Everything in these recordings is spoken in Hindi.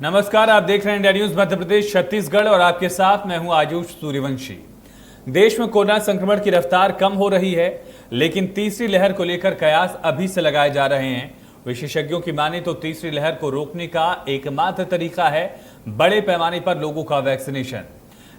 नमस्कार, आप देख रहे हैं इंडिया न्यूज मध्य प्रदेश छत्तीसगढ़ और आपके साथ मैं हूं आयुष सूर्यवंशी। देश में कोरोना संक्रमण की रफ्तार कम हो रही है, लेकिन तीसरी लहर को लेकर कयास अभी से लगाए जा रहे हैं। विशेषज्ञों की माने तो तीसरी लहर को रोकने का एकमात्र तरीका है बड़े पैमाने पर लोगों का वैक्सीनेशन।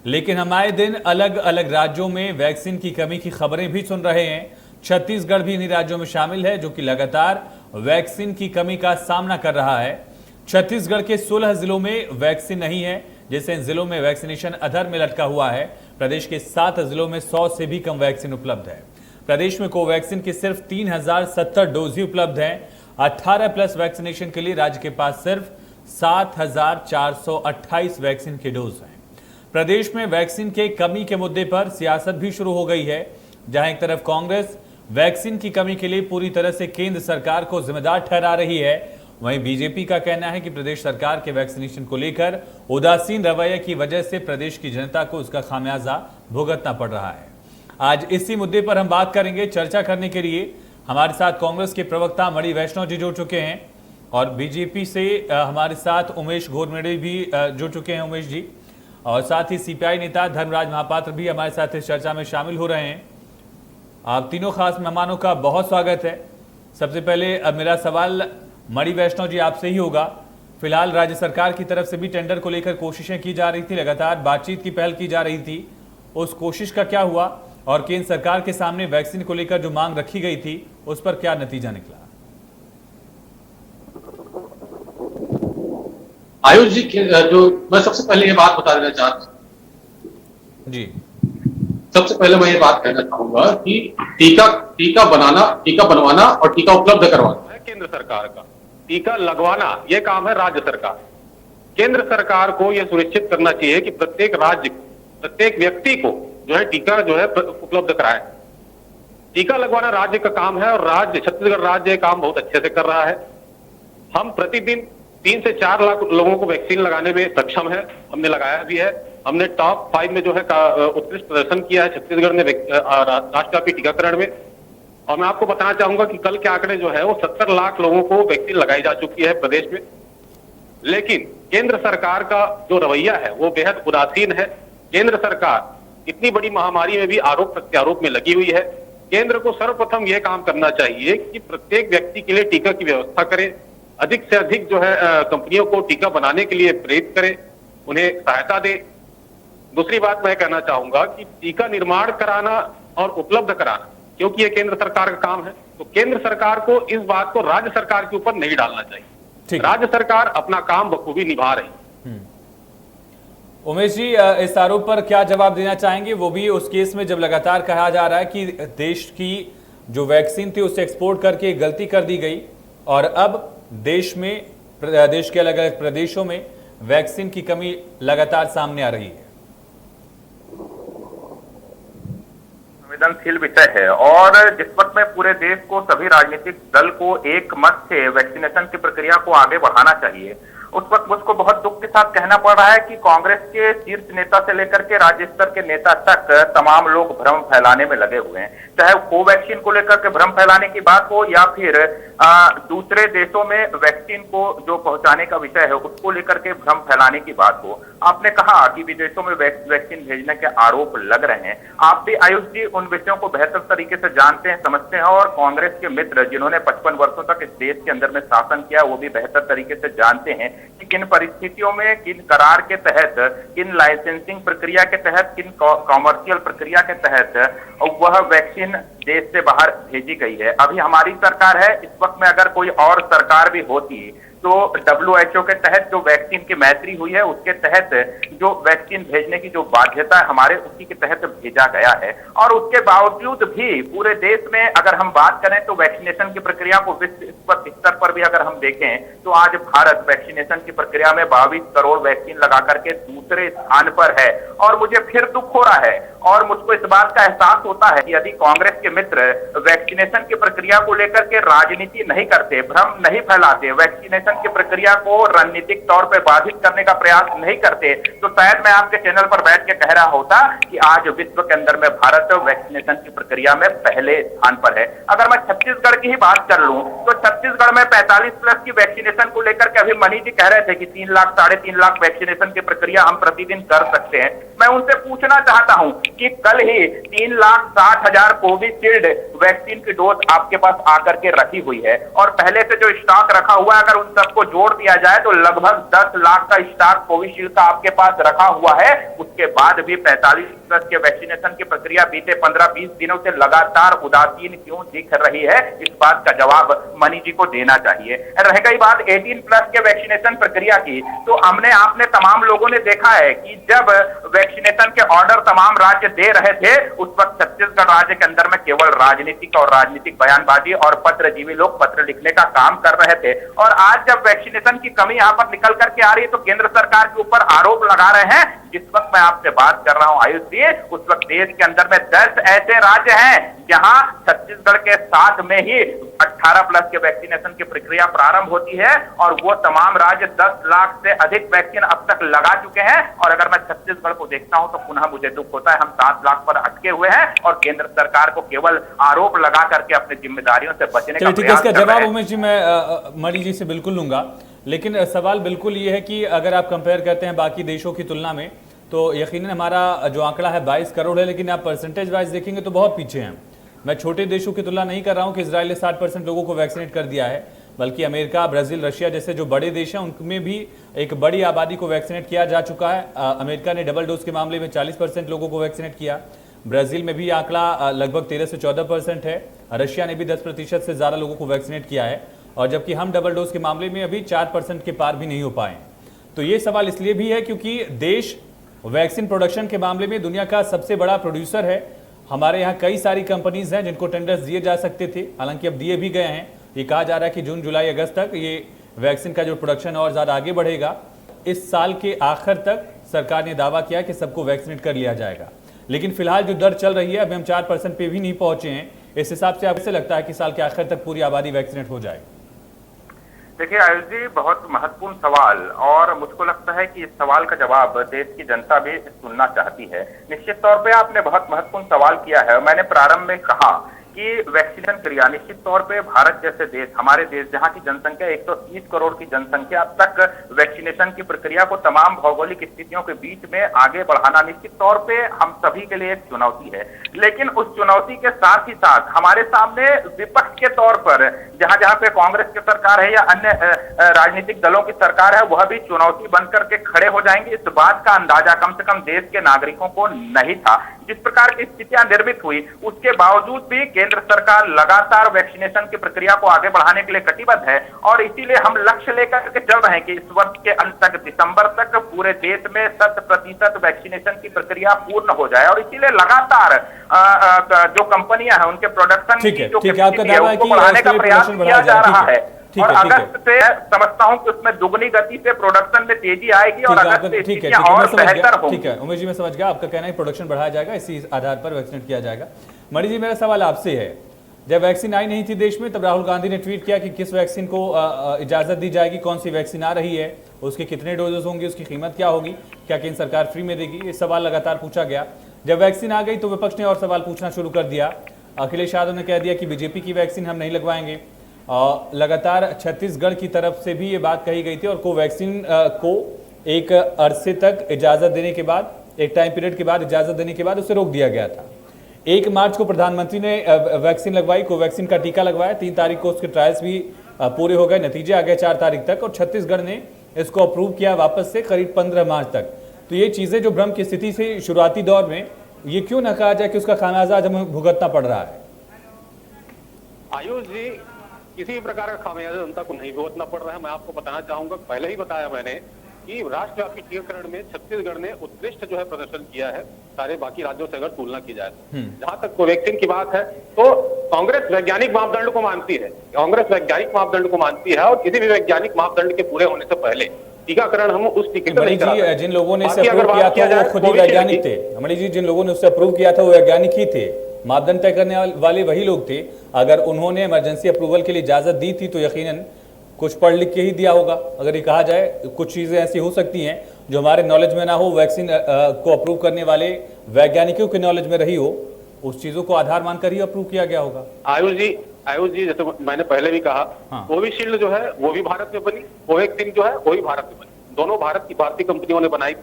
लेकिन हम आए दिन अलग अलग राज्यों में वैक्सीन की कमी की खबरें भी सुन रहे हैं। छत्तीसगढ़ भी इन्हीं राज्यों में शामिल है जो कि लगातार वैक्सीन की कमी का सामना कर रहा है। छत्तीसगढ़ के 16 जिलों में वैक्सीन नहीं है, जिससे इन जिलों में वैक्सीनेशन अधर में लटका हुआ है। प्रदेश के 7 जिलों में 100 से भी कम वैक्सीन उपलब्ध है। प्रदेश में कोवैक्सीन की सिर्फ 3070 डोज ही उपलब्ध है। 18+ वैक्सीनेशन के लिए राज्य के पास सिर्फ 7428 वैक्सीन के डोज हैं। प्रदेश में वैक्सीन के कमी के मुद्दे पर सियासत भी शुरू हो गई है, जहां एक तरफ कांग्रेस वैक्सीन की कमी के लिए पूरी तरह से केंद्र सरकार को जिम्मेदार ठहरा रही है, वहीं बीजेपी का कहना है कि प्रदेश सरकार के वैक्सीनेशन को लेकर उदासीन रवैये की वजह से प्रदेश की जनता को उसका खामियाजा भुगतना पड़ रहा है। आज इसी मुद्दे पर हम बात करेंगे। चर्चा करने के लिए हमारे साथ कांग्रेस के प्रवक्ता मणि वैष्णव जी जुड़ चुके हैं और बीजेपी से हमारे साथ उमेश घोरमेड़े भी जुड़ चुके हैं। उमेश जी, और साथ ही सीपीआई नेता धर्मराज महापात्र भी हमारे साथ इस चर्चा में शामिल हो रहे हैं। आप तीनों खास मेहमानों का बहुत स्वागत है। सबसे पहले अब मेरा सवाल मणि वैष्णव जी आपसे ही होगा। फिलहाल राज्य सरकार की तरफ से भी टेंडर को लेकर कोशिशें की जा रही थी, लगातार बातचीत की पहल की जा रही थी। उस कोशिश का क्या हुआ और केंद्र सरकार के सामने वैक्सीन को लेकर जो मांग रखी गई थी उस पर क्या नतीजा निकला? आयुष जी, जो मैं सबसे पहले ये बात बता देना चाहता हूं जी। सबसे पहले मैं ये बात कहना चाहूंगा कि टीका बनवाना और टीका उपलब्ध करवाना है केंद्र सरकार का। टीका लगवाना ये काम है राज्य सरकार। केंद्र सरकार को यह सुनिश्चित करना चाहिए कि प्रत्येक राज्य, प्रत्येक व्यक्ति को जो है टीका जो है उपलब्ध कराए। टीका लगवाना राज्य का काम है और छत्तीसगढ़ राज्य काम बहुत अच्छे से कर रहा है। हम प्रतिदिन 3 से 4 लाख लोगों को वैक्सीन लगाने में सक्षम है। हमने लगाया भी है। हमने टॉप 5 में जो है उत्कृष्ट प्रदर्शन किया है छत्तीसगढ़ ने राष्ट्रव्यापी टीकाकरण में। और मैं आपको बताना चाहूंगा कि कल के आंकड़े जो है वो 70 लाख लोगों को वैक्सीन लगाई जा चुकी है प्रदेश में। लेकिन केंद्र सरकार का जो रवैया है वो बेहद उदासीन है। केंद्र सरकार इतनी बड़ी महामारी में भी आरोप प्रत्यारोप में लगी हुई है। केंद्र को सर्वप्रथम यह काम करना चाहिए कि प्रत्येक व्यक्ति के लिए टीका की व्यवस्था करे, अधिक से अधिक जो है कंपनियों को टीका बनाने के लिए प्रेरित करे, उन्हें सहायता दे। दूसरी बात मैं कहना चाहूंगा कि टीका निर्माण कराना और उपलब्ध कराना, क्योंकि ये केंद्र सरकार का काम है, तो केंद्र सरकार को इस बात को राज्य सरकार के ऊपर नहीं डालना चाहिए। राज्य सरकार अपना काम बखूबी निभा रही। उमेश जी, इस आरोप पर क्या जवाब देना चाहेंगे? वो भी उस केस में जब लगातार कहा जा रहा है कि देश की जो वैक्सीन थी उसे एक्सपोर्ट करके गलती कर दी गई और अब देश के अलग अलग प्रदेशों में वैक्सीन की कमी लगातार सामने आ रही है। संवेदनशील विषय है और जिस वक्त में पूरे देश को, सभी राजनीतिक दल को एक मत से वैक्सीनेशन की प्रक्रिया को आगे बढ़ाना चाहिए, उस वक्त मुझको बहुत दुख के साथ कहना पड़ रहा है कि कांग्रेस के शीर्ष नेता से लेकर के राज्य स्तर के नेता तक तमाम लोग भ्रम फैलाने में लगे हुए हैं। चाहे कोवैक्सीन को लेकर के भ्रम फैलाने की बात हो या फिर दूसरे देशों में वैक्सीन को जो पहुंचाने का विषय है उसको लेकर के भ्रम फैलाने की बात हो। आपने कहा कि विदेशों में वैक्सीन भेजने के आरोप लग रहे हैं। आप भी आयुष जी उन विषयों को बेहतर तरीके से जानते हैं, समझते हैं और कांग्रेस के मित्र जिन्होंने 55 वर्षों तक इस देश के अंदर में शासन किया वो भी बेहतर तरीके से जानते हैं कि किन परिस्थितियों में, किन करार के तहत, किन लाइसेंसिंग प्रक्रिया के तहत, किन कॉमर्शियल प्रक्रिया के तहत वह वैक्सीन देश से बाहर भेजी गई है। अभी हमारी सरकार है, इस वक्त में अगर कोई और सरकार भी होती तो WHO के तहत जो वैक्सीन की मैत्री हुई है उसके तहत जो वैक्सीन भेजने की जो बाध्यता है हमारे, उसी के तहत भेजा गया है। और उसके बावजूद भी पूरे देश में अगर हम बात करें तो वैक्सीनेशन की प्रक्रिया को विश्व स्तर पर भी अगर हम देखें तो आज भारत वैक्सीनेशन की प्रक्रिया में 22 करोड़ वैक्सीन लगा करके दूसरे स्थान पर है। और मुझे फिर दुख हो रहा है और मुझको इस बात का एहसास होता है कि यदि कांग्रेस के मित्र वैक्सीनेशन की प्रक्रिया को लेकर के राजनीति नहीं करते, भ्रम नहीं फैलाते, वैक्सीनेशन वैक्सीनेशन की प्रक्रिया को रणनीतिक तौर पर बाधित करने का प्रयास नहीं करते तो शायद मैं आपके चैनल पर बैठ के कह रहा होता कि आज विश्व के अंदर में भारत वैक्सीनेशन की प्रक्रिया में पहले स्थान पर है। अगर मैं छत्तीसगढ़ की ही बात कर लूं तो छत्तीसगढ़ में 45+ की वैक्सीनेशन को लेकर के अभी मनी जी कह रहे थे कि 3 लाख 3.5 लाख वैक्सीनेशन की प्रक्रिया हम प्रतिदिन कर सकते हैं। मैं उनसे पूछना चाहता हूं कि कल ही 3,60,000 कोविशील्ड वैक्सीन की डोज आपके पास आकर के रखी हुई है और पहले से जो स्टॉक रखा हुआ है अगर उन सबको जोड़ दिया जाए तो लगभग 10 लाख का स्टॉक कोविशील्ड का आपके पास रखा हुआ है। उसके बाद भी 45+ के वैक्सीनेशन की प्रक्रिया बीते 15-20 दिनों से लगातार उदासीन क्यों दिख रही है, इस बात का जवाब मनी जी को देना चाहिए। रह गई बात 18+ के वैक्सीनेशन प्रक्रिया की, तो हमने आपने तमाम लोगों ने देखा है कि जब वैक्सीनेशन के ऑर्डर तमाम राज्य दे रहे थे उस वक्त छत्तीसगढ़ राज्य के अंदर में केवल राजनीतिक बयानबाजी और पत्रजीवी लोग पत्र लिखने का काम कर रहे थे। और आज जब वैक्सीनेशन की कमी यहाँ पर निकल करके आ रही है तो केंद्र सरकार के ऊपर आरोप लगा रहे हैं। जिस वक्त मैं आपसे बात कर रहा हूं आयुष जी, उस वक्त देश के अंदर में 10 ऐसे राज्य हैं जहां छत्तीसगढ़ के साथ में ही 18+ के वैक्सीनेशन की प्रक्रिया प्रारंभ होती है और वो तमाम राज्य 10 लाख से अधिक वैक्सीन अब तक लगा चुके हैं। और अगर मैं छत्तीसगढ़ को देखता हूं तो पुनः मुझे दुख होता है, हम 7 लाख पर अटके हुए हैं और केंद्र सरकार को केवल आरोप लगा करके अपनी जिम्मेदारियों से बचने का प्रयास कर रहे हैं। जवाब उमेश जी मैं मणि जी से बिल्कुल लूंगा, लेकिन सवाल बिल्कुल ये है कि अगर आप कंपेयर करते हैं बाकी देशों की तुलना में तो यकीनन हमारा जो आंकड़ा है 22 करोड़ है, लेकिन आप परसेंटेज वाइज देखेंगे तो बहुत पीछे हैं। मैं छोटे देशों की तुलना नहीं कर रहा हूं कि इजराइल ने 60% लोगों को वैक्सीनेट कर दिया है, बल्कि अमेरिका, ब्राजील, रशिया जैसे जो बड़े देश हैं उनमें भी एक बड़ी आबादी को वैक्सीनेट किया जा चुका है। अमेरिका ने डबल डोज के मामले में 40% लोगों को वैक्सीनेट किया। ब्राजील में भी आंकड़ा लगभग 13 से 14% है। रशिया ने भी 10% से ज़्यादा लोगों को वैक्सीनेट किया है, और जबकि हम डबल डोज के मामले में अभी 4% के पार भी नहीं हो पाए। तो ये सवाल इसलिए भी है क्योंकि देश वैक्सीन प्रोडक्शन के मामले में दुनिया का सबसे बड़ा प्रोड्यूसर है। हमारे यहाँ कई सारी कंपनीज हैं जिनको टेंडर्स दिए जा सकते थे, हालांकि अब दिए भी गए हैं। ये कहा जा रहा है कि जून, जुलाई, अगस्त तक ये वैक्सीन का जो प्रोडक्शन और ज़्यादा आगे बढ़ेगा। इस साल के आखिर तक सरकार ने दावा किया कि सबको वैक्सीनेट कर लिया जाएगा, लेकिन फिलहाल जो दर चल रही है अभी हम 4% पे भी नहीं पहुंचे हैं। इस हिसाब से आपसे लगता है कि साल के आखिर तक पूरी आबादी वैक्सीनेट हो जाएगी? देखिए आयुष जी, बहुत महत्वपूर्ण सवाल, और मुझको लगता है कि इस सवाल का जवाब देश की जनता भी सुनना चाहती है। निश्चित तौर पे आपने बहुत महत्वपूर्ण सवाल किया है। मैंने प्रारंभ में कहा कि वैक्सीनेशन क्रिया निश्चित तौर पे भारत जैसे देश, हमारे देश जहां की जनसंख्या 130 करोड़ की जनसंख्या, अब तक वैक्सीनेशन की प्रक्रिया को तमाम भौगोलिक स्थितियों के बीच में आगे बढ़ाना निश्चित तौर पे हम सभी के लिए एक चुनौती है। लेकिन उस चुनौती के साथ ही साथ हमारे सामने विपक्ष के तौर पर जहां जहां पे कांग्रेस की सरकार है या अन्य राजनीतिक दलों की सरकार है, वह भी चुनौती बनकर के खड़े हो जाएंगे। इस बात का अंदाजा कम से कम देश के नागरिकों को नहीं था। जिस प्रकार की स्थितियां निर्मित हुई उसके बावजूद भी केंद्र सरकार लगातार वैक्सीनेशन की प्रक्रिया को आगे बढ़ाने के लिए कटिबद्ध है, और इसीलिए हम लक्ष्य लेकर के चल रहे हैं कि इस वर्ष के अंत तक, दिसंबर तक पूरे देश में 100% वैक्सीनेशन की प्रक्रिया पूर्ण हो जाए। और इसीलिए लगातार जो कंपनियां हैं उनके प्रोडक्शन की जो कैपेसिटी है उसको बढ़ाने का प्रयास किया जा रहा है। और अगस्त से समझता हूं कि उसमें दुगनी गति से प्रोडक्शन में तेजी आएगी और अगस्त से स्थितियां और बेहतर होंगी। ठीक है उमेश जी, मैं समझ गया आपका कहना है प्रोडक्शन बढ़ाया जाएगा, इसी आधार पर वैक्सीनेट किया जाएगा। मणि जी, मेरा सवाल आपसे है, जब वैक्सीन आई नहीं थी देश में तब राहुल गांधी ने ट्वीट किया कि किस वैक्सीन को इजाजत दी जाएगी, कौन सी वैक्सीन आ रही है, उसके कितने डोजेस होंगे, उसकी कीमत क्या होगी, क्या केंद्र सरकार फ्री में देगी, ये सवाल लगातार पूछा गया। जब वैक्सीन आ गई तो विपक्ष ने और सवाल पूछना शुरू कर दिया। अखिलेश यादव ने कह दिया कि बीजेपी की वैक्सीन हम नहीं लगवाएंगे। लगातार छत्तीसगढ़ की तरफ से भी ये बात कही गई थी और कोवैक्सीन को एक अरसे तक इजाजत देने के बाद, एक टाइम पीरियड के बाद इजाजत देने के बाद उसे रोक दिया गया था। 1 मार्च को प्रधानमंत्री ने वैक्सीन लगवाई, कोवैक्सीन का टीका लगवाया। 3 तारीख को उसके ट्रायल्स भी पूरे हो गए, नतीजे आ गए 4 तारीख तक, और छत्तीसगढ़ ने इसको अप्रूव किया वापस से करीब 15 मार्च तक। तो ये चीजें जो भ्रम की स्थिति से शुरुआती दौर में, ये क्यों न कहा जाए कि उसका खामियाजा आज हमें भुगतना पड़ रहा है? आयुष जी, किसी भी प्रकार का खामियाजा जनता को नहीं भुगतना पड़ रहा है। मैं आपको बताना चाहूंगा, पहले ही बताया मैंने कि राष्ट्रव्यापी टीकाकरण में छत्तीसगढ़ ने उत्कृष्ट जो है प्रदर्शन किया है सारे बाकी राज्यों से अगर तुलना की जाए। जहां तक कोवैक्सीन की बात है तो कांग्रेस वैज्ञानिक मापदंड को मानती है, कांग्रेस वैज्ञानिक मापदंड को मानती है, और किसी भी वैज्ञानिक मापदंड के पूरे होने से पहले टीकाकरण हम उस टिकट नहीं कराते। जिन लोगों ने इसे अप्रूव किया था वो खुद ही वैज्ञानिक थे। मणि जी, जिन लोगों ने उससे अप्रूव किया था वो वैज्ञानिक ही थे, मापदंड तय करने वाले वही लोग थे। अगर उन्होंने इमरजेंसी अप्रूवल के लिए इजाजत दी थी तो यकीनन कुछ पढ़ लिख के ही दिया होगा। अगर ये कहा जाए कुछ चीजें ऐसी हो सकती हैं जो हमारे नॉलेज में ना हो, वैक्सीन को अप्रूव करने वाले वैज्ञानिकों के नॉलेज में रही हो, उस चीजों को आधार मानकर ही अप्रूव किया गया होगा। आयुष जी जैसे मैंने पहले भी कहा, हाँ। कोविशील्ड जो है वो भी भारत में बनी, कोवैक्सीन जो है वो भी भारत में बनी, दोनों भारतीय कंपनियों ने बनाई।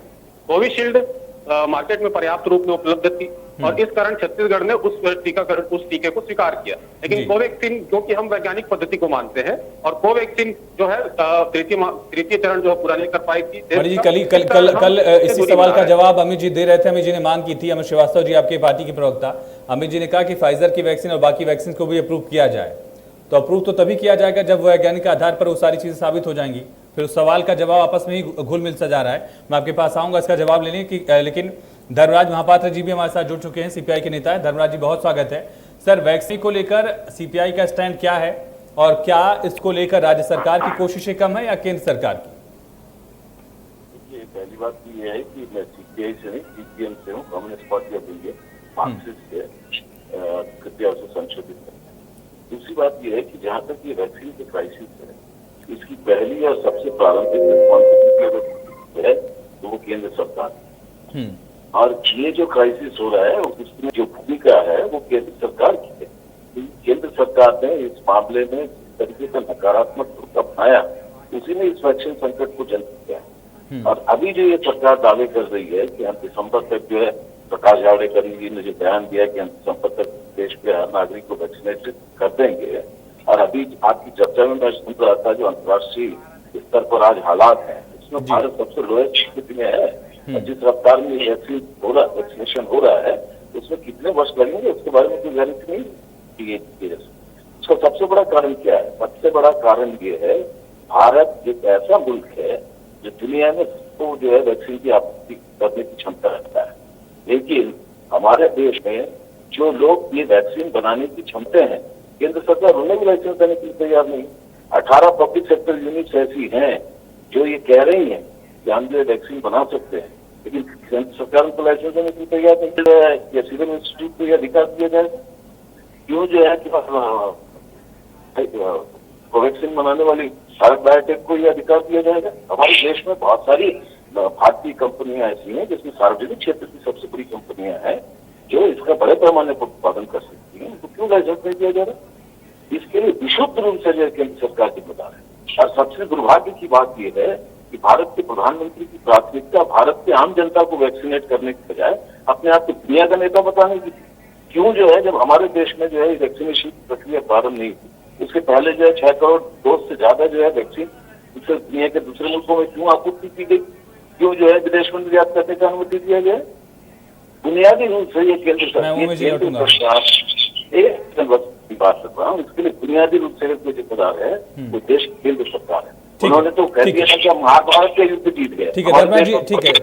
कोविशील्ड मार्केट में पर्याप्त रूप में उपलब्ध थी और इस कारण छत्तीसगढ़ ने उस टीके को स्वीकार किया। लेकिन कोवैक्सीन, क्योंकि हम वैज्ञानिक पद्धति को मानते हैं, और कोवैक्सीन जो है तृतीय चरण जो है पूरा नहीं कर पाई थी। कल इसी सवाल का जवाब अमित जी दे रहे थे। अमित जी ने मांग की थी, अमित श्रीवास्तव जी आपके पार्टी के प्रवक्ता, अमित जी ने कहा कि फाइजर की वैक्सीन और बाकी वैक्सीन को भी अप्रूव किया जाए। तो अप्रूव तो तभी किया जाएगा जब वैज्ञानिक आधार पर वो सारी चीजें साबित हो जाएंगी। फिर उस सवाल का जवाब आपस में ही घुल मिल सा जा रहा है। मैं आपके पास आऊंगा इसका जवाब लेने की, लेकिन धर्मराज महापात्र जी भी हमारे साथ जुड़ चुके हैं, सीपीआई के नेता है। धर्मराज जी बहुत स्वागत है। सर, वैक्सीन को लेकर सीपीआई का स्टैंड क्या है और क्या इसको लेकर राज्य सरकार की कोशिशें कम है या केंद्र सरकार की? देखिए, पहली बात तो ये है कि मैं सीपीआई से नहीं, सीपीएम से हूँ, communist party of India, Marxist से, कृपया उसे संशोधित करें। दूसरी बात यह है कि जहाँ तक ये वैक्सीन के क्राइसिस है, इसकी पहली और सबसे प्रारंभिक रिस्पॉन्सिबिलिटी है तो वो केंद्र सरकार है। और ये जो क्राइसिस हो रहा है उसमें जो भूमिका है वो केंद्र सरकार की है। केंद्र सरकार ने इस मामले में जिस तरीके का नकारात्मक रुख अपनाया, उसी ने इस वैक्सीन संकट को जन्म दिया है। और अभी जो ये सरकार दावे कर रही है कि हम दिसंबर तक जो है, प्रकाश जावड़ेकर जी ने जो बयान दिया कि हम दिसंबर तक देश के हर नागरिक को वैक्सीनेटेड कर देंगे, और अभी आपकी चर्चा में मैं सुन रहा था जो अंतर्राष्ट्रीय स्तर पर आज हालात हैं, इसमें भारत सबसे लोएस्ट स्थिति में है। और जिस रफ्तार में वैक्सीनेशन हो रहा है, उसमें कितने वर्ष लगेंगे उसके बारे में कोई गारंटी नहीं की। इसका सबसे बड़ा कारण क्या है? सबसे बड़ा कारण ये है, भारत एक ऐसा मुल्क है जो दुनिया में तो जो है वैक्सीन की आपूर्ति करने की क्षमता रखता है, लेकिन हमारे देश में जो लोग ये वैक्सीन बनाने की क्षमता है, केंद्र सरकार उन्हें भी लाइसेंस देने के लिए तैयार नहीं। 18 पब्लिक सेक्टर यूनिट्स ऐसी हैं जो ये कह रही हैं कि हम जो वैक्सीन बना सकते हैं, लेकिन केंद्र सरकार उनको लाइसेंस देने के लिए तैयार नहीं है। या सीरम इंस्टीट्यूट को यह अधिकार दिया जाए, क्यों जो है कि कोवैक्सीन बनाने वाली भारत बायोटेक को यह अधिकार दिया जाएगा? हमारे देश में बहुत सारी भारतीय कंपनियां ऐसी हैं जिसमें सार्वजनिक क्षेत्र की सबसे बड़ी कंपनियां हैं जो इसका बड़े पैमाने पर उत्पादन कर सकती हैं, तो क्यों लाइसेंस नहीं दिया जा रहा? इसके लिए विशुद्ध रूप से जो केंद्र सरकार जिम्मेदार है। और सबसे दुर्भाग्य की बात यह है कि भारत के प्रधानमंत्री की प्राथमिकता भारत के आम जनता को वैक्सीनेट करने के बजाय अपने आप को दुनिया का नेता बताने की। क्यों जो है, जब हमारे देश में जो है वैक्सीनेशन की प्रक्रिया प्रारंभ नहीं हुई, उसके पहले जो है 6 करोड़ डोज से ज्यादा जो है वैक्सीन दुनिया के दूसरे मुल्कों में क्यों आपूर्ति की गई? क्यों जो है विदेश में निर्यात करने का अनुमति दिया गया? बुनियादी रूप से ये केंद्र सरकार की बात कर रहा हूँ, इसके लिए बुनियादी रूप से जो जिम्मेदार है वो देश केंद्र सरकार है। उन्होंने तो कह दिया था कि महाभारत के युद्ध जीत गए। ठीक है धर्मराज जी,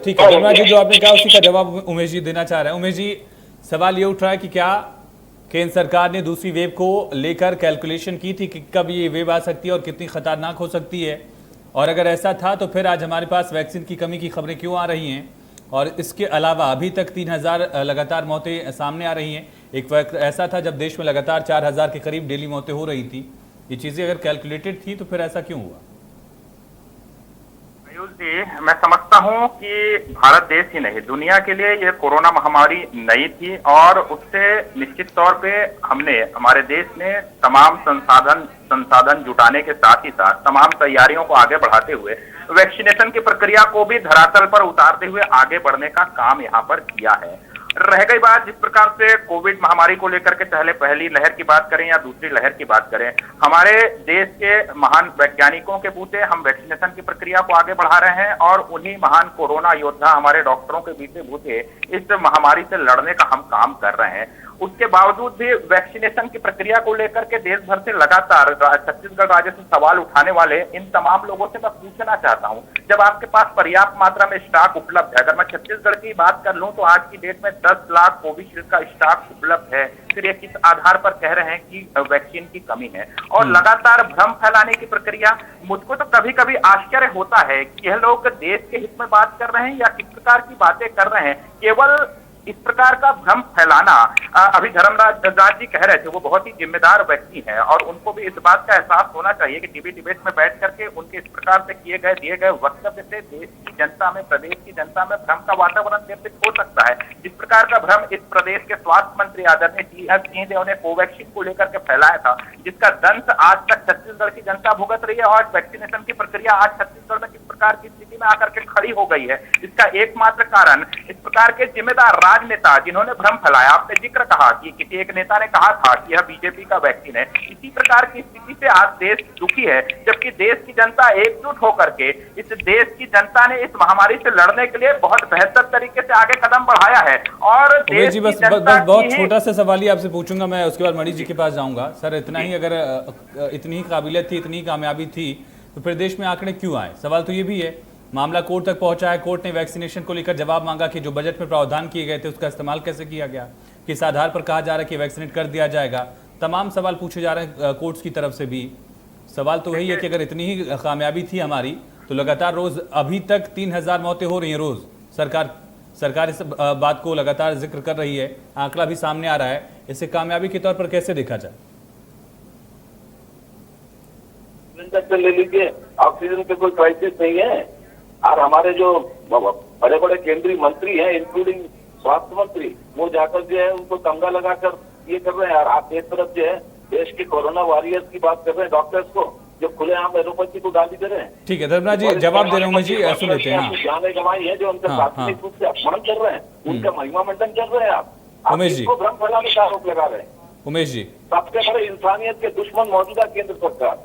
ठीक है धर्मराज जी, जो आपने कहा उसी का जवाब उमेश जी देना चाह रहे हैं। उमेश जी, सवाल ये उठ रहा है कि क्या केंद्र सरकार ने दूसरी वेव को लेकर कैलकुलेशन की थी कि कब ये वेव आ सकती है और कितनी खतरनाक हो सकती है? और अगर ऐसा था तो फिर आज हमारे पास वैक्सीन की कमी की खबरें क्यों आ रही हैं? और इसके अलावा अभी तक 3000 लगातार मौतें सामने आ रही हैं। एक वक्त ऐसा था जब देश में लगातार 4000 के करीब डेली मौतें हो रही थी। ये चीजें अगर कैलकुलेटेड थी तो फिर ऐसा क्यों हुआ? आयुष जी, मैं समझता हूं कि भारत देश ही नहीं, दुनिया के लिए ये कोरोना महामारी नई थी और उससे निश्चित तौर पे हमारे देश ने तमाम संसाधन जुटाने के साथ ही साथ तमाम तैयारियों को आगे बढ़ाते हुए वैक्सीनेशन की प्रक्रिया को भी धरातल पर उतारते हुए आगे बढ़ने का काम यहाँ पर किया है। रह गई बात जिस प्रकार से कोविड महामारी को लेकर के चाहे पहली लहर की बात करें या दूसरी लहर की बात करें, हमारे देश के महान वैज्ञानिकों के बूते हम वैक्सीनेशन की प्रक्रिया को आगे बढ़ा रहे हैं और उन्हीं महान कोरोना योद्धा हमारे डॉक्टरों के बीते बूते इस महामारी से लड़ने का हम काम कर रहे हैं। उसके बावजूद भी वैक्सीनेशन की प्रक्रिया को लेकर के देश भर से लगातार छत्तीसगढ़ राज्य से सवाल उठाने वाले इन तमाम लोगों से मैं पूछना चाहता हूं, जब आपके पास पर्याप्त मात्रा में स्टॉक उपलब्ध है, अगर मैं छत्तीसगढ़ की बात कर लूं तो आज की डेट में 10 लाख कोविशील्ड का स्टॉक उपलब्ध है, फिर ये किस आधार पर कह रहे हैं कि वैक्सीन की कमी है? और लगातार भ्रम फैलाने की प्रक्रिया, मुझको तो कभी कभी आश्चर्य होता है कि यह लोग देश के हित में बात कर रहे हैं या किस प्रकार की बातें कर रहे हैं। केवल इस प्रकार का भ्रम फैलाना, अभी धर्मराज जी कह रहे थे, वो बहुत ही जिम्मेदार व्यक्ति हैं और उनको भी इस बात का एहसास होना चाहिए कि टीवी डिबेट में बैठ करके उनके इस प्रकार से दिए गए वक्तव्य से देश की जनता में, प्रदेश की जनता में भ्रम का वातावरण निर्मित हो सकता है। जिस प्रकार का भ्रम इस प्रदेश के स्वास्थ्य मंत्री आदरणीय टी.एस. सिंहदेव ने कोवैक्सीन को लेकर के फैलाया था, जिसका दंश आज तक छत्तीसगढ़ की जनता भुगत रही है और वैक्सीनेशन की प्रक्रिया आज छत्तीसगढ़ में किस प्रकार की स्थिति में आकर के खड़ी हो गई है, इसका एकमात्र कारण इस प्रकार के जिम्मेदार राजनेता जिन्होंने भ्रम फैलाया। आपने जिक्र कहा कि किसी एक नेता ने कहा था कि यह बीजेपी का वैक्सीन है। इसी प्रकार की स्थिति से आज देश दुखी है, जबकि देश की जनता एकजुट होकर के, इस देश की जनता ने इस महामारी से लड़ने के लिए बहुत बेहतर तरीके से आगे कदम बढ़ाया है। और देश जी की बस जनता बहुत की छोटा सा सवाल ही आपसे पूछूंगा मैं, उसके बाद मणि जी के पास जाऊंगा। सर, इतना ही अगर इतनी ही काबिलियत थी, इतनी ही कामयाबी थी, तो फिर देश में आंकड़े क्यों आए? सवाल तो ये भी है। मामला कोर्ट तक पहुंचा है, कोर्ट ने वैक्सीनेशन को लेकर जवाब मांगा कि जो बजट में प्रावधान किए गए थे उसका इस्तेमाल कैसे किया गया, किस आधार पर कहा जा रहा है कि वैक्सीनेट कर दिया जाएगा। तमाम सवाल पूछे जा रहे हैं कोर्ट्स की तरफ से भी। सवाल तो वही है कि अगर इतनी ही कामयाबी थी हमारी, तो लगातार रोज अभी तक 3000 मौतें हो रही हैं रोज। सरकार इस बात को लगातार जिक्र कर रही है, आंकड़ा भी सामने आ रहा है। इसे कामयाबी के तौर पर कैसे देखा जाए? ले लीजिए, ऑक्सीजन पे कोई क्राइसिस नहीं है। और हमारे जो बड़े बड़े केंद्रीय मंत्री हैं, इंक्लूडिंग स्वास्थ्य मंत्री, वो जाकर जो है उनको तमगा लगाकर ये कर रहे हैं। और आप एक तरफ जो है देश के कोरोना वॉरियर्स की बात कर रहे हैं, डॉक्टर्स को जो खुलेआम एलोपैथी को गाली दे रहे हैं। ठीक है धर्मराज जी, जवाब दे रहे हूँ जी, सुन लेते हैं। जाने गवाही है जो उनका प्राथमिक रूप से अपमान कर रहे हैं, उनका महिमा मंडन कर रहे हैं। आप उमेश जी, किसको भ्रम फैलाने का आरोप लगा रहे हैं? उमेश जी, सबसे बड़े इंसानियत के दुश्मन मौजूदा केंद्र सरकार।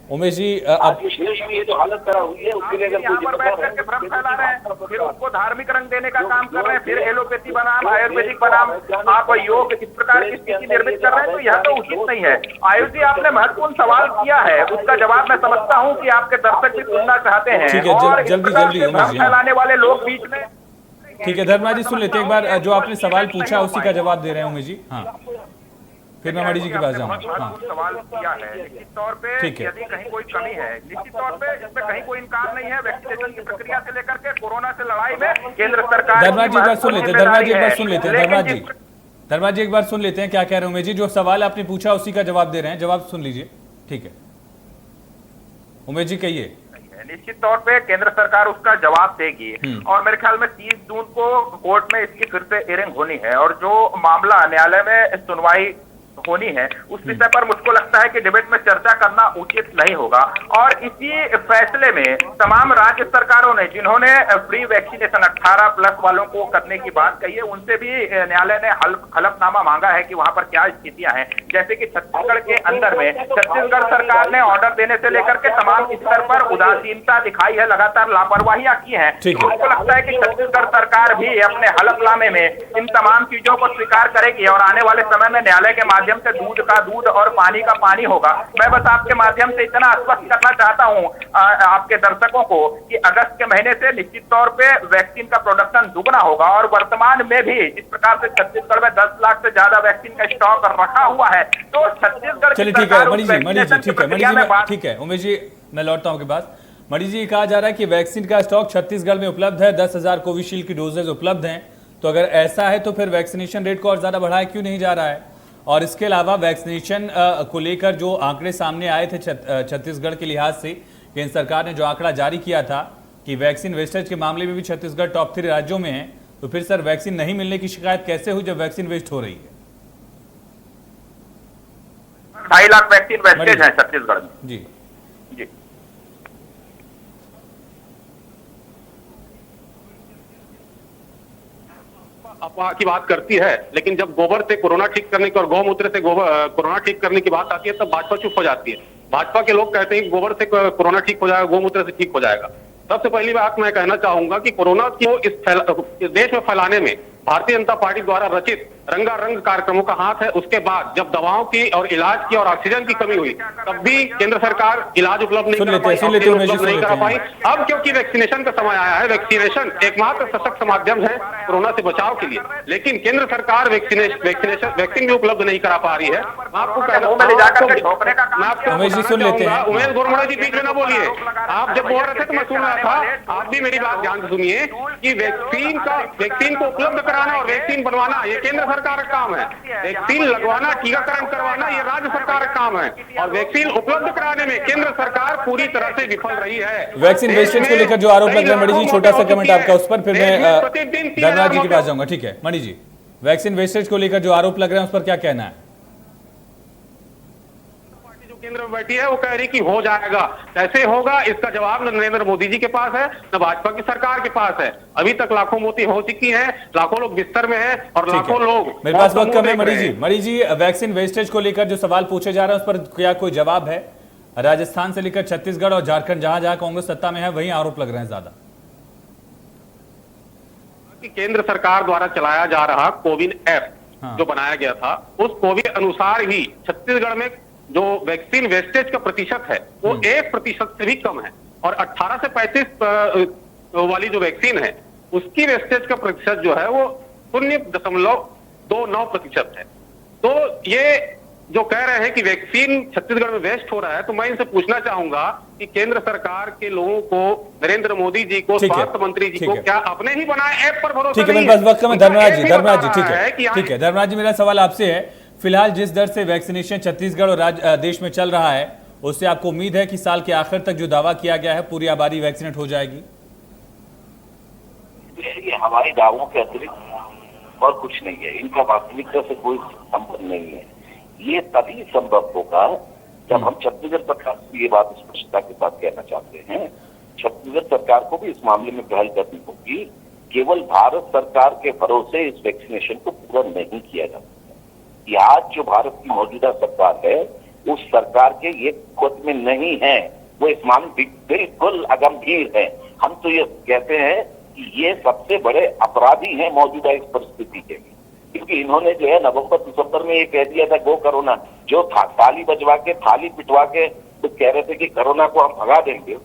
उमेश जी, आज इस देश में ये जो हालत खड़ा हुई है उसके लिए अगर यहाँ पर बैठ करके भ्रम फैला रहे हैं, फिर उसको धार्मिक रंग देने का काम कर रहे हैं, फिर एलोपैथी बनाम आयुर्वेदिक बनाम आप योग इस प्रकार की स्थिति निर्मित कर रहे हैं, तो यह तो उचित नहीं है। आयुष जी, आपने महत्वपूर्ण सवाल किया है, उसका जवाब मैं समझता हूँ कि आपके दर्शक भी सुनना चाहते हैं। ठीक है, और जल्दी भ्रम फैलाने वाले लोग बीच में। ठीक है धर्मराज जी, सुन लेते हैं एक बार जो आपने सवाल पूछा उसी का जवाब दे रहे हैं उमेश जी। हाँ, फिर मैं मणि जी के पास जाऊंगा। सवाल किया है, निश्चित तौर पे यदि कहीं कोई कमी है, निश्चित तौर पे इसमें कहीं कोई इनकार नहीं है। वैक्सीनेशन की प्रक्रिया से लेकर के कोरोना से लड़ाई में केंद्र सरकार। धर्मराज जी एक बार सुन लेते हैं, धर्मराज जी एक बार सुन लेते हैं, धर्मराज जी एक बार सुन लेते हैं क्या कह रहे हैं उमेश जी। जो सवाल आपने पूछा उसी का जवाब दे रहे हैं, जवाब सुन लीजिए। ठीक है उमेश जी, कहिए। निश्चित तौर पे केंद्र सरकार उसका जवाब देगी और मेरे ख्याल में 30 जून को कोर्ट में इसकी फिर से हियरिंग होनी है और जो मामला न्यायालय में सुनवाई होनी है उस विषय पर मुझको लगता है कि डिबेट में चर्चा करना उचित नहीं होगा। और इसी फैसले में तमाम राज्य सरकारों ने जिन्होंने फ्री वैक्सीनेशन 18+ वालों को करने की बात कही है, उनसे भी न्यायालय ने हलफनामा मांगा है कि वहां पर क्या स्थितियां हैं। जैसे कि छत्तीसगढ़ के अंदर में छत्तीसगढ़ सरकार ने ऑर्डर देने से लेकर के तमाम स्तर पर उदासीनता दिखाई है, लगातार लापरवाहियां की है। मुझको लगता है कि छत्तीसगढ़ सरकार भी अपने हलफनामे में इन तमाम चीजों को स्वीकार करेगी और आने वाले समय में न्यायालय के माध्यम से दूध का दूध और पानी का पानी होगा। मैं बस आपके माध्यम से इतना आश्वस्त करना चाहता हूं आपके दर्शकों को कि अगस्त के महीने से निश्चित तौर पे वैक्सीन का प्रोडक्शन दुगना होगा और वर्तमान में भी जिस प्रकार से छत्तीसगढ़ में 10 लाख से ज्यादा वैक्सीन का स्टॉक रखा हुआ है, तो छत्तीसगढ़ चलिए ठीक है मणि जी, ठीक है उमेश जी, मैं लौटता हूं आपके पास। मणि जी, कहा जा रहा है कि वैक्सीन का स्टॉक छत्तीसगढ़ में उपलब्ध है, 10,000 कोविशील्ड की डोजेज उपलब्ध हैं। तो अगर ऐसा है तो फिर वैक्सीनेशन रेट को और ज्यादा बढ़ाया क्यों नहीं जा रहा है? और इसके अलावा वैक्सीनेशन को लेकर जो आंकड़े सामने आए थे छत्तीसगढ़ के लिहाज से, केंद्र सरकार ने जो आंकड़ा जारी किया था कि वैक्सीन वेस्टेज के मामले में भी छत्तीसगढ़ टॉप 3 राज्यों में है, तो फिर सर वैक्सीन नहीं मिलने की शिकायत कैसे हुई जब वैक्सीन वेस्ट हो रही है? 2.5 लाख वैक्सीन वेस्टेज है छत्तीसगढ़ में। जी जी, अफवाह की बात करती है, लेकिन जब गोबर से कोरोना ठीक करने की और गौमूत्र से कोरोना ठीक करने की बात आती है तब भाजपा चुप हो जाती है। भाजपा के लोग कहते हैं कि गोबर से कोरोना ठीक हो जाएगा, गौमूत्र से ठीक हो जाएगा। सबसे पहली बात मैं कहना चाहूंगा कि कोरोना को इस देश में फैलाने में भारतीय जनता पार्टी द्वारा रचित रंगारंग कार्यक्रमों का हाथ है। उसके बाद जब दवाओं की और इलाज की और ऑक्सीजन की कमी हुई, तब भी केंद्र सरकार इलाज उपलब्ध नहीं करा पाई, ऑक्सीजन उपलब्ध नहीं करा पाई। अब क्योंकि वैक्सीनेशन का समय आया है, वैक्सीनेशन एकमात्र सशक्त माध्यम है कोरोना से बचाव के लिए, लेकिन केंद्र सरकार वैक्सीन भी उपलब्ध नहीं करा पा रही है। आपको उमेश गोरमड़ा जी बीच में ना बोलिए, आप जब बोल रहे थे तो मैं सुन रहा था। आप भी मेरी बात ध्यान से सुनिए कि वैक्सीन को उपलब्ध कराना और वैक्सीन बनवाना ये केंद्र सरकार का काम है, वैक्सीन लगवाना, टीकाकरण करवाना ये राज्य सरकार का काम है, और वैक्सीन उपलब्ध कराने में केंद्र सरकार पूरी तरह से विफल रही है। वैक्सीन वेस्टेज को लेकर जो आरोप लग रहे हैं, मणि जी छोटा सा कमेंट आपका उस पर, फिर मैं धर्मराज जी के पास जाऊंगा। ठीक है मणि जी, वैक्सीन वेस्टेज को लेकर जो आरोप लग रहे हैं उस पर क्या कहना है? केंद्र में बैठी है वो कह रही कि हो जाएगा, कैसे होगा इसका जवाब न नरेंद्र मोदी जी के पास है न भाजपा की सरकार के पास है। अभी तक लाखों मौतें हो चुकी हैं, लाखों लोग बिस्तर में हैं और लाखों लोग। मेरे पास वक्त कम है मणि जी, वैक्सीन वेस्टेज को लेकर जो सवाल पूछे जा रहे हैं उस पर क्या कोई जवाब है? राजस्थान से लेकर छत्तीसगढ़ और झारखंड, जहां जहां कांग्रेस सत्ता में है वहीं आरोप लग रहे हैं ज्यादा। केंद्र सरकार द्वारा चलाया जा रहा कोविन ऐप जो बनाया गया था, उस कोविन अनुसार ही छत्तीसगढ़ में जो वैक्सीन वेस्टेज का प्रतिशत है वो 1% से भी कम है, और 18 से 35 वाली जो वैक्सीन है उसकी वेस्टेज का प्रतिशत जो है वो 0.29% है। तो ये जो कह रहे हैं कि वैक्सीन छत्तीसगढ़ में वेस्ट हो रहा है, तो मैं इनसे पूछना चाहूंगा कि केंद्र सरकार के लोगों को, नरेंद्र मोदी जी को, स्वास्थ्य मंत्री जी को क्या अपने ही बनाए ऐप पर भरोसा नहीं है? मेरे पास वक्त कम है धर्मराज जी, ठीक है धर्मराज जी, मेरा सवाल आपसे है, फिलहाल जिस दर से वैक्सीनेशन छत्तीसगढ़ और देश में चल रहा है, उससे आपको उम्मीद है कि साल के आखिर तक जो दावा किया गया है पूरी आबादी वैक्सीनेट हो जाएगी? ये हमारे दावों के अतिरिक्त और कुछ नहीं है, इनका वास्तविकता से कोई संबंध नहीं है। ये तभी संभव होगा जब हम छत्तीसगढ़ सरकार से ये बात स्पष्टता के साथ कहना चाहते हैं, छत्तीसगढ़ सरकार को भी इस मामले में पहल करनी होगी। केवल भारत सरकार के भरोसे इस वैक्सीनेशन को पूरा नहीं किया जा सकता। आज जो भारत की मौजूदा सरकार है उस सरकार के ये खुद में नहीं है, वो इस मामले बिल्कुल अगंभीर है। हम तो ये कहते हैं कि ये सबसे बड़े अपराधी हैं मौजूदा इस परिस्थिति के लिए, क्योंकि इन्होंने जो है नवंबर-दिसंबर में ये कह दिया था गो कोरोना, जो ताली बजवा के, थाली पिटवा के तो कह रहे थे कि कोरोना को हम भगा देंगे,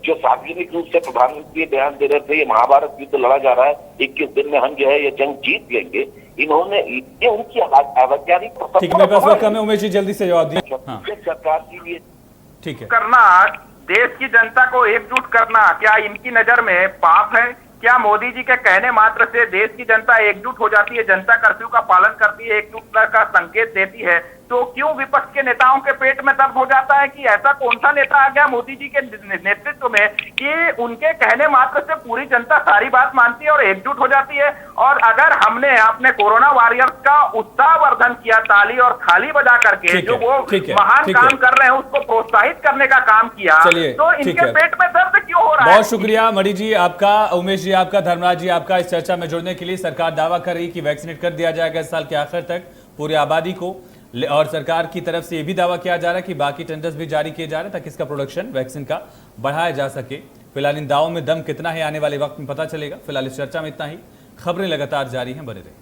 जो सार्वजनिक रूप से प्रधानमंत्री बयान दे रहे थे ये महाभारत युद्ध लड़ा जा रहा है, 21 दिन में हम जो है ये जंग जीत लेंगे, इन्होंने ये उनकी अवैज्ञानिक। ठीक है, मेरे पास वक्त कम है, उमेश जी जल्दी से जवाब दिए। सरकार के लिए ठीक है, करना, देश की जनता को एकजुट करना क्या इनकी नजर में पाप है? क्या मोदी जी के कहने मात्र से देश की जनता एकजुट हो जाती है, जनता कर्फ्यू का पालन करती है, एकजुटता का संकेत देती है? तो क्यों विपक्ष के नेताओं के पेट में दर्द हो जाता है कि ऐसा कौन सा नेता आ गया मोदी जी के नेतृत्व में कि उनके कहने मात्र से पूरी जनता सारी बात मानती है और एकजुट हो जाती है? और अगर हमने अपने कोरोना वॉरियर्स का उत्साहवर्धन किया ताली और थाली बजा करके, जो वो महान काम कर रहे हैं उसको प्रोत्साहित करने का काम किया, तो इनके पेट में दर्द क्यों हो रहा है? बहुत शुक्रिया मणि जी आपका, उमेश जी आपका, धर्मराज जी आपका इस चर्चा में जुड़ने के लिए। सरकार दावा कर रही कि वैक्सीनेट कर दिया जाएगा इस साल के आखिर तक पूरी आबादी को, और सरकार की तरफ से यह भी दावा किया जा रहा है कि बाकी टेंडर्स भी जारी किए जा रहे हैं ताकि इसका प्रोडक्शन वैक्सीन का बढ़ाया जा सके। फिलहाल इन दावों में दम कितना है आने वाले वक्त में पता चलेगा। फिलहाल इस चर्चा में इतना ही। खबरें लगातार जारी हैं, बने रहें।